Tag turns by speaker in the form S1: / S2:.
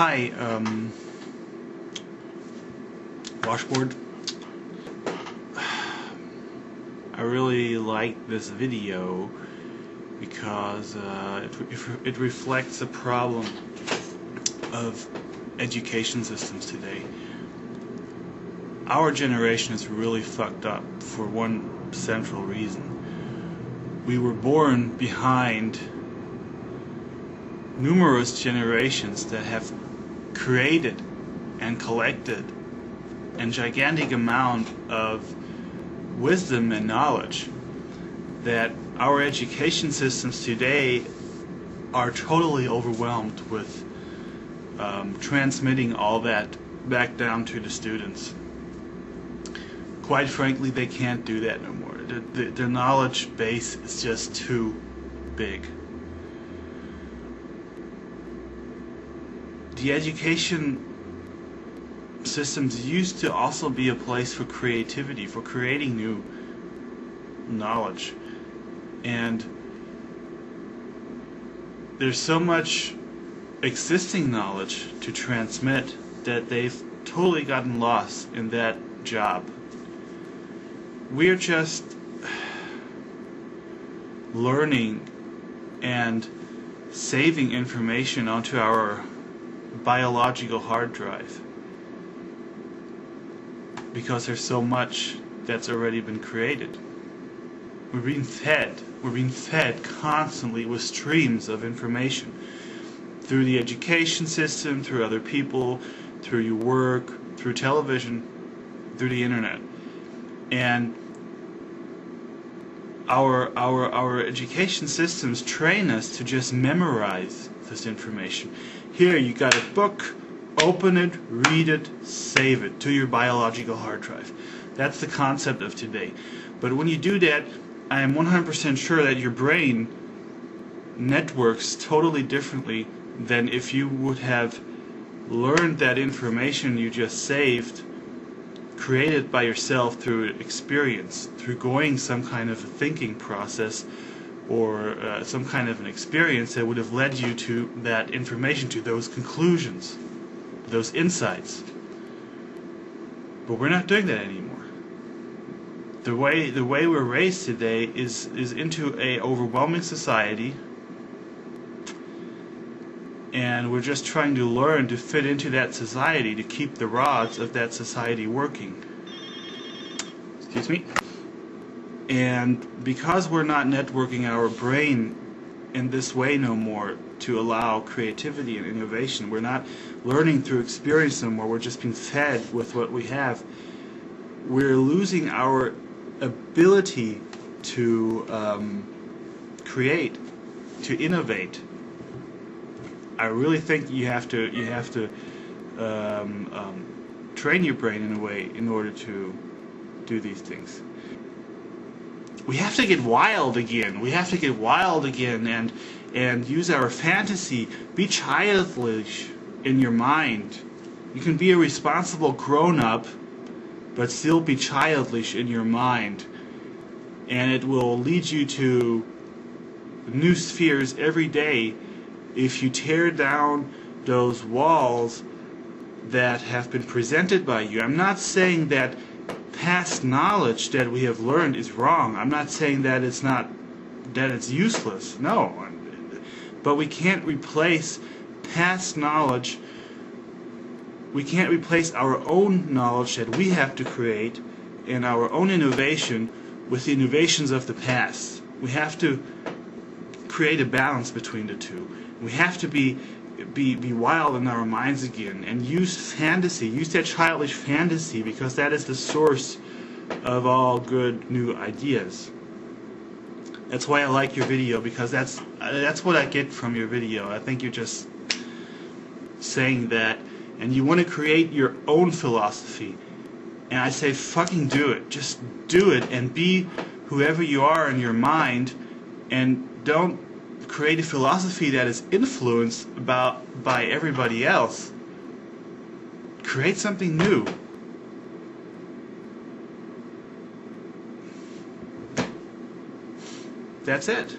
S1: Hi, washboard. I really like this video because it reflects a problem of education systems today. Our generation is really fucked up for one central reason. We were born behind numerous generations that have created and collected a gigantic amount of wisdom and knowledge that our education systems today are totally overwhelmed with transmitting all that back down to the students. Quite frankly, they can't do that no more. The knowledge base is just too big. The education systems used to also be a place for creativity, for creating new knowledge. And there's so much existing knowledge to transmit that they've totally gotten lost in that job. We're just learning and saving information onto our biological hard drive because there's so much that's already been created. We're being fed constantly with streams of information through the education system, through other people, through your work, through television, through the internet. And our education systems train us to just memorize this information. Here you got a book, open it, read it, save it to your biological hard drive. That's the concept of today. But when you do that, I am 100% sure that your brain networks totally differently than if you would have learned that information you just saved, created by yourself through experience, through going some kind of a thinking process or some kind of an experience that would have led you to that information, to those conclusions, those insights. But we're not doing that anymore. The way we're raised today is into a overwhelming society, and we're just trying to learn to fit into that society, to keep the rods of that society working. Excuse me. And because we're not networking our brain in this way no more to allow creativity and innovation, we're not learning through experience no more, we're just being fed with what we have, we're losing our ability to create, to innovate. I really think you have to train your brain in a way in order to do these things. We have to get wild again. We have to get wild again and use our fantasy. Be childish in your mind. You can be a responsible grown-up, but still be childish in your mind. And it will lead you to new spheres every day if you tear down those walls that have been presented by you. I'm not saying that past knowledge that we have learned is wrong. I'm not saying that it's useless. No. But we can't replace past knowledge. We can't replace our own knowledge that we have to create and our own innovation with the innovations of the past. We have to create a balance between the two. We have to be wild in our minds again and use fantasy, use that childish fantasy, because that is the source of all good new ideas. That's why I like your video, because that's what I get from your video. I think you're just saying that and you want to create your own philosophy. And I say fucking do it. Just do it and be whoever you are in your mind, and don't create a philosophy that is influenced by everybody else. Create something new. That's it.